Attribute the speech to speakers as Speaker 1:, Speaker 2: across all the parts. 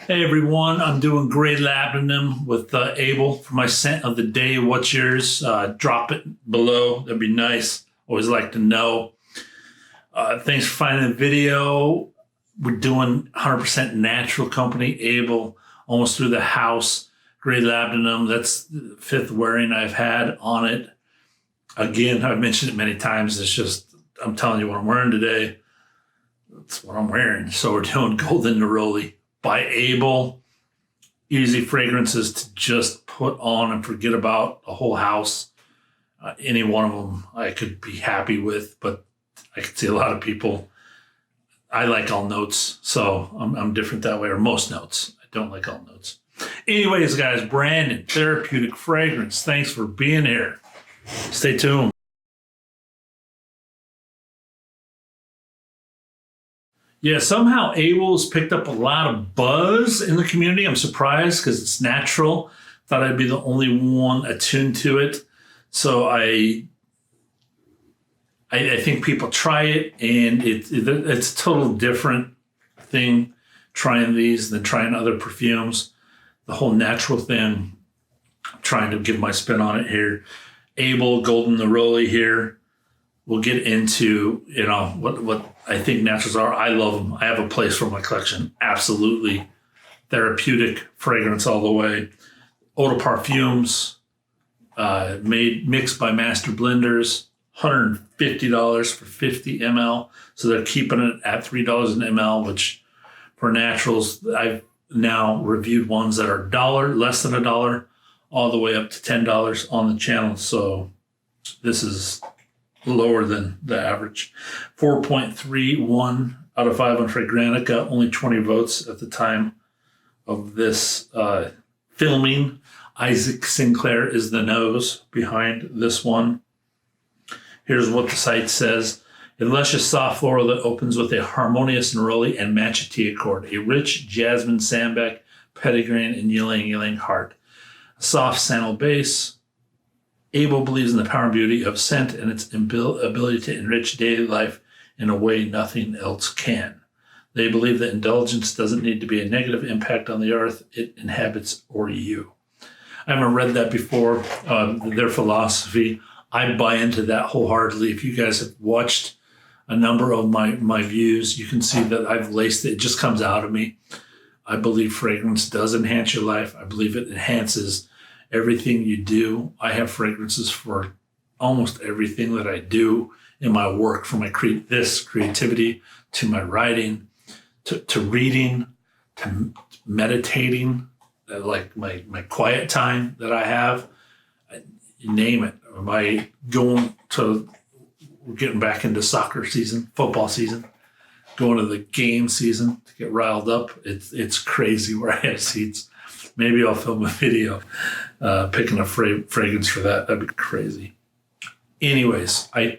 Speaker 1: Hey everyone, I'm doing Grey Labdanum with Abel for my scent of the day. What's yours? Drop it below. That'd be nice. Always like to know. Thanks for finding the video. We're doing 100% natural company. Abel, almost through the house. Grey Labdanum. That's the fifth wearing I've had on it. Again, I've mentioned it many times. It's just, I'm telling you what I'm wearing today. That's what I'm wearing. So we're doing Golden Neroli by Abel. Easy fragrances to just put on and forget about the whole house. Any one of them I could be happy with, but I could see a lot of people. I like all notes, so I'm different that way, or most notes. I don't like all notes. Anyways, guys, Brandon, Therapeutic Fragrance. Thanks for being here. Stay tuned. Yeah, somehow Abel's picked up a lot of buzz in the community. I'm surprised because it's natural. Thought I'd be the only one attuned to it. So I think people try it, and it's a total different thing trying these than trying other perfumes. The whole natural thing, I'm trying to give my spin on it here. Abel, Golden Neroli here. We'll get into, what I think naturals are. I love them. I have a place for my collection. Absolutely. Therapeutic fragrance all the way. Eau de Perfumes, mixed by master blenders. $150 for 50 ml. So they're keeping it at $3 an ml, which for naturals, I've now reviewed ones that are less than $1, all the way up to $10 on the channel. So this is lower than the average. 4.31 out of 5 on Fragrantica, only 20 votes at the time of this filming. Isaac Sinclair is the nose behind this one. Here's what the site says. A luscious soft floral that opens with a harmonious neroli and matcha tea accord. A rich jasmine, sambac, pedigree, and ylang ylang heart. A soft santal base. Abel believes in the power and beauty of scent and its ability to enrich daily life in a way nothing else can. They believe that indulgence doesn't need to be a negative impact on the earth it inhabits or you. I haven't read that before, their philosophy. I buy into that wholeheartedly. If you guys have watched a number of my views, you can see that I've laced it. It just comes out of me. I believe fragrance does enhance your life. I believe it enhances everything you do. I have fragrances for almost everything that I do in my work, from my creativity to my writing, to reading, to meditating, like my quiet time that I have. You name it. Am I we're getting back into soccer season, football season, going to the game season to get riled up. It's crazy where I have seats. Maybe I'll film a video picking a fragrance for that. That'd be crazy. Anyways, I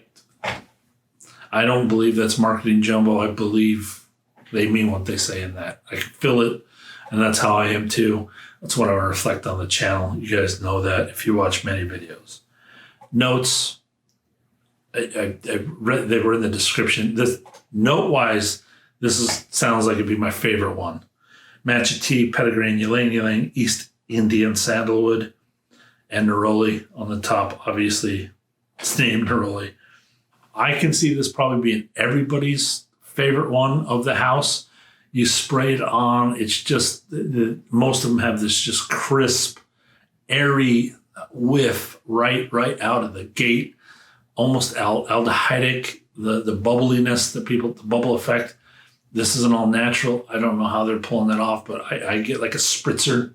Speaker 1: don't believe that's marketing jumbo. I believe they mean what they say in that. I can feel it, and that's how I am too. That's what I reflect on the channel. You guys know that if you watch many videos. Notes, I read, they were in the description. This note-wise, sounds like it'd be my favorite one. Matcha tea, pedigree, ylang ylang, East Indian sandalwood, and neroli on the top. Obviously, it's named neroli. I can see this probably being everybody's favorite one of the house. You spray it on. It's just, most of them have this just crisp, airy whiff right out of the gate. Almost aldehydic, the bubbliness, the bubble effect. This isn't all natural. I don't know how they're pulling that off, but I get like a spritzer.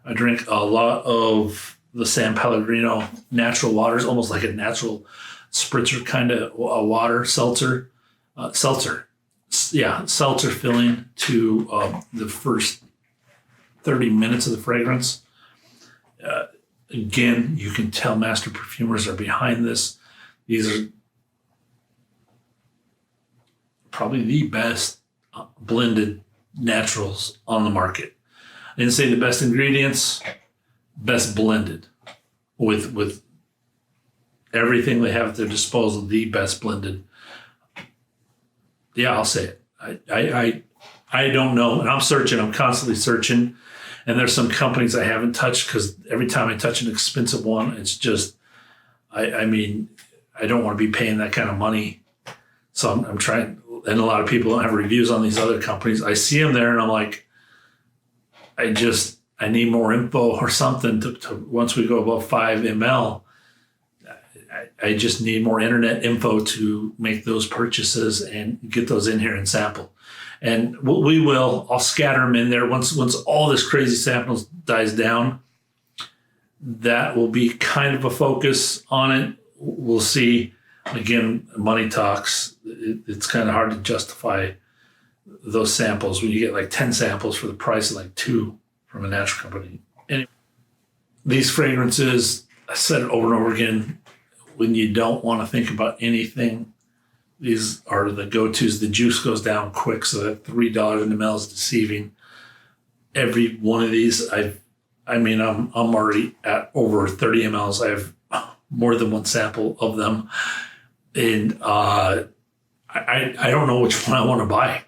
Speaker 1: I drink a lot of the San Pellegrino natural waters, almost like a natural spritzer kind of water, seltzer. Seltzer filling to the first 30 minutes of the fragrance. Again, you can tell master perfumers are behind this. These are probably the best blended naturals on the market. I didn't say the best ingredients, best blended with everything they have at their disposal, the best blended. Yeah, I'll say it. I don't know. And I'm searching. I'm constantly searching. And there's some companies I haven't touched because every time I touch an expensive one, it's just, I mean, I don't want to be paying that kind of money. So I'm trying, and a lot of people don't have reviews on these other companies. I see them there and I'm like, I need more info or something to once we go above 5 ml. I just need more internet info to make those purchases and get those in here and sample. And we will. I'll scatter them in there once all this crazy samples dies down. That will be kind of a focus on it. We'll see. Again, money talks. It's kind of hard to justify those samples when you get like 10 samples for the price of like 2 from a natural company. Anyway, these fragrances, I said it over and over again, when you don't want to think about anything, these are the go-tos. The juice goes down quick, so that $3 in the ml is deceiving. Every one of these, I'm already at over 30 mLs. I have more than one sample of them, and I don't know which one I want to buy.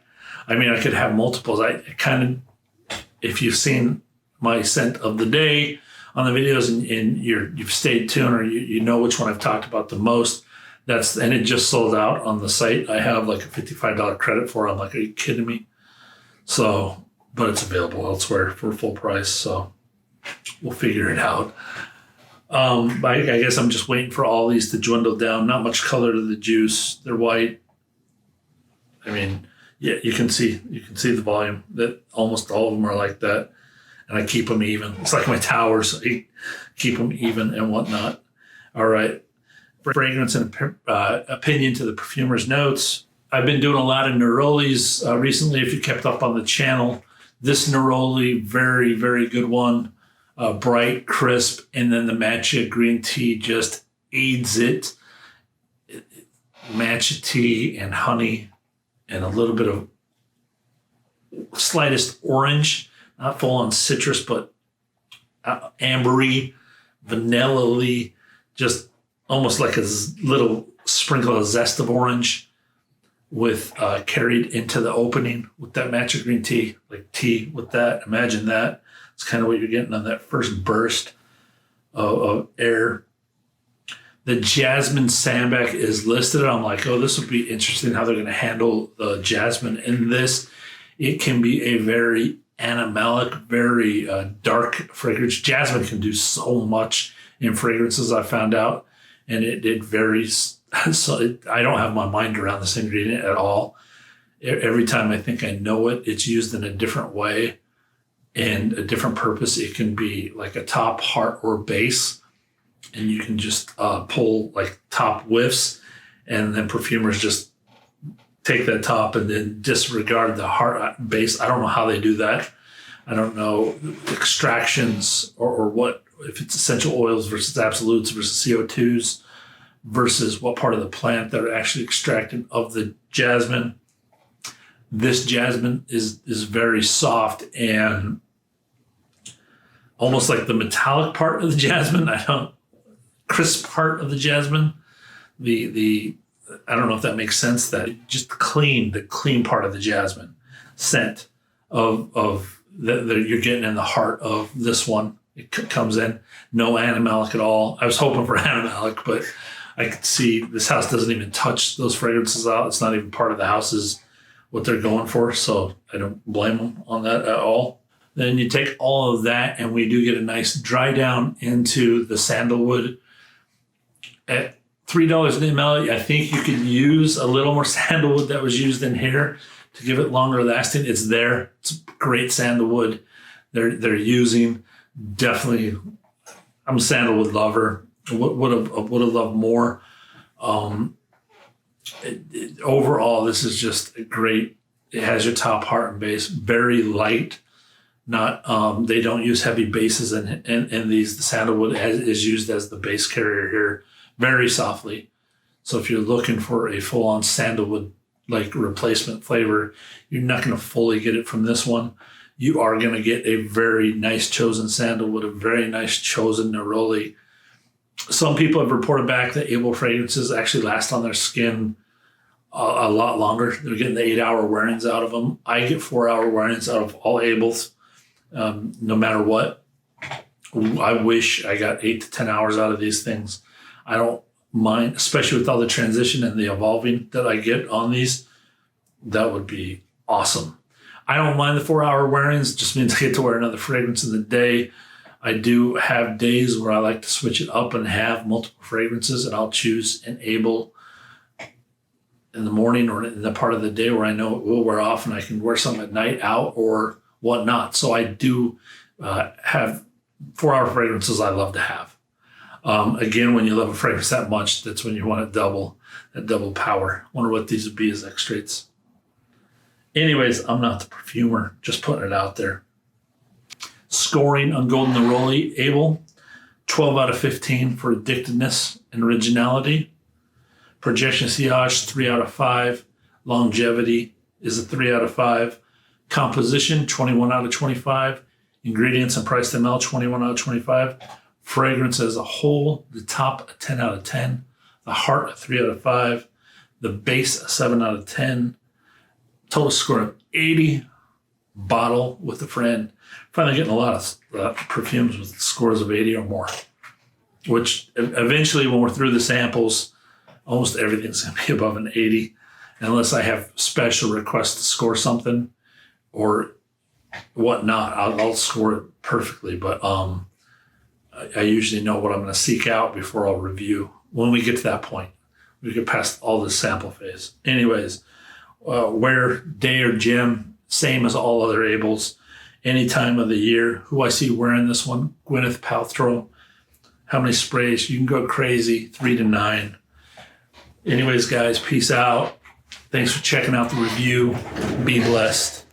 Speaker 1: I mean, I could have multiples. I kind of, if you've seen my scent of the day on the videos and you've stayed tuned, or you know which one I've talked about the most. And it just sold out on the site. I have like a $55 credit for it. I'm like, are you kidding me? So, but it's available elsewhere for full price. So we'll figure it out. I guess I'm just waiting for all these to dwindle down. Not much color to the juice. They're white. I mean, yeah, you can see the volume. That almost all of them are like that. And I keep them even. It's like my towers. I keep them even and whatnot. All right. Fragrance and opinion to the Perfumes Notes. I've been doing a lot of Nerolis recently. If you kept up on the channel, this Neroli, very, very good one. Bright, crisp, and then the matcha green tea just aids it. Matcha tea and honey and a little bit of slightest orange, not full on citrus, but ambery, vanilla-y, just almost like a little sprinkle of zest of orange with carried into the opening with that matcha green tea, like tea with that. Imagine that. It's kind of what you're getting on that first burst of air. The Jasmine Sambac is listed. I'm like, oh, this would be interesting how they're going to handle the jasmine in this. It can be a very animalic, very dark fragrance. Jasmine can do so much in fragrances, I found out. And it varies. So I don't have my mind around this ingredient at all. Every time I think I know it, it's used in a different way and a different purpose. It can be like a top, heart, or base. And you can just pull like top whiffs, and then perfumers just take that top and then disregard the heart base. I don't know how they do that. I don't know extractions or what, if it's essential oils versus absolutes versus CO2s versus what part of the plant they're actually extracting of the jasmine. This jasmine is very soft and almost like the metallic part of the jasmine. Crisp part of the jasmine. I don't know if that makes sense. That just the clean part of the jasmine scent of that you're getting in the heart of this one. It comes in no animalic at all. I was hoping for animalic, but I could see this house doesn't even touch those fragrances out. It's not even part of the house's what they're going for, so I don't blame them on that at all. Then you take all of that, and we do get a nice dry down into the sandalwood. At $3 an ml, I think you could use a little more sandalwood that was used in here to give it longer lasting. It's there. It's great sandalwood they're using. Definitely, I'm a sandalwood lover. Would have loved more. Overall, this is just a great. It has your top, heart, and base. Very light. Not they don't use heavy bases in these. The sandalwood is used as the base carrier here, very softly. So if you're looking for a full-on sandalwood like replacement flavor, you're not going to fully get it from this one. You are going to get a very nice chosen sandalwood, a very nice chosen neroli. Some people have reported back that Abel fragrances actually last on their skin a lot longer. They're getting the 8-hour wear-ins out of them. I get 4-hour wear-ins out of all Abels, no matter what. I wish I got 8 to 10 hours out of these things. I don't mind, especially with all the transition and the evolving that I get on these. That would be awesome. I don't mind the 4-hour wear-ins. It just means I get to wear another fragrance in the day. I do have days where I like to switch it up and have multiple fragrances, and I'll choose an Abel in the morning or in the part of the day where I know it will wear off, and I can wear some at night out or whatnot. So I do have 4-hour fragrances I love to have. Again, when you love a fragrance that much, that's when you want it that double power. Wonder what these would be as extracts. Anyways, I'm not the perfumer, just putting it out there. Scoring on Golden Neroli Abel, 12 out of 15 for addictiveness and originality. Projection sillage, 3 out of 5. Longevity is a 3 out of 5. Composition, 21 out of 25. Ingredients and price to ml, 21 out of 25. Fragrance as a whole, the top, a 10 out of 10. The heart, a 3 out of 5. The base, a 7 out of 10. Total score of 80. Bottle with a friend. Finally getting a lot of perfumes with scores of 80 or more. Which eventually, when we're through the samples, almost everything's going to be above an 80. Unless I have special requests to score something or whatnot, I'll score it perfectly. But I usually know what I'm going to seek out before I'll review. When we get to that point, we get past all the sample phase. Anyways, wear day or gym, same as all other Abels, any time of the year. Who I see wearing this one, Gwyneth Paltrow. How many sprays? You can go crazy, 3 to 9. Anyways, guys, peace out. Thanks for checking out the review. Be blessed.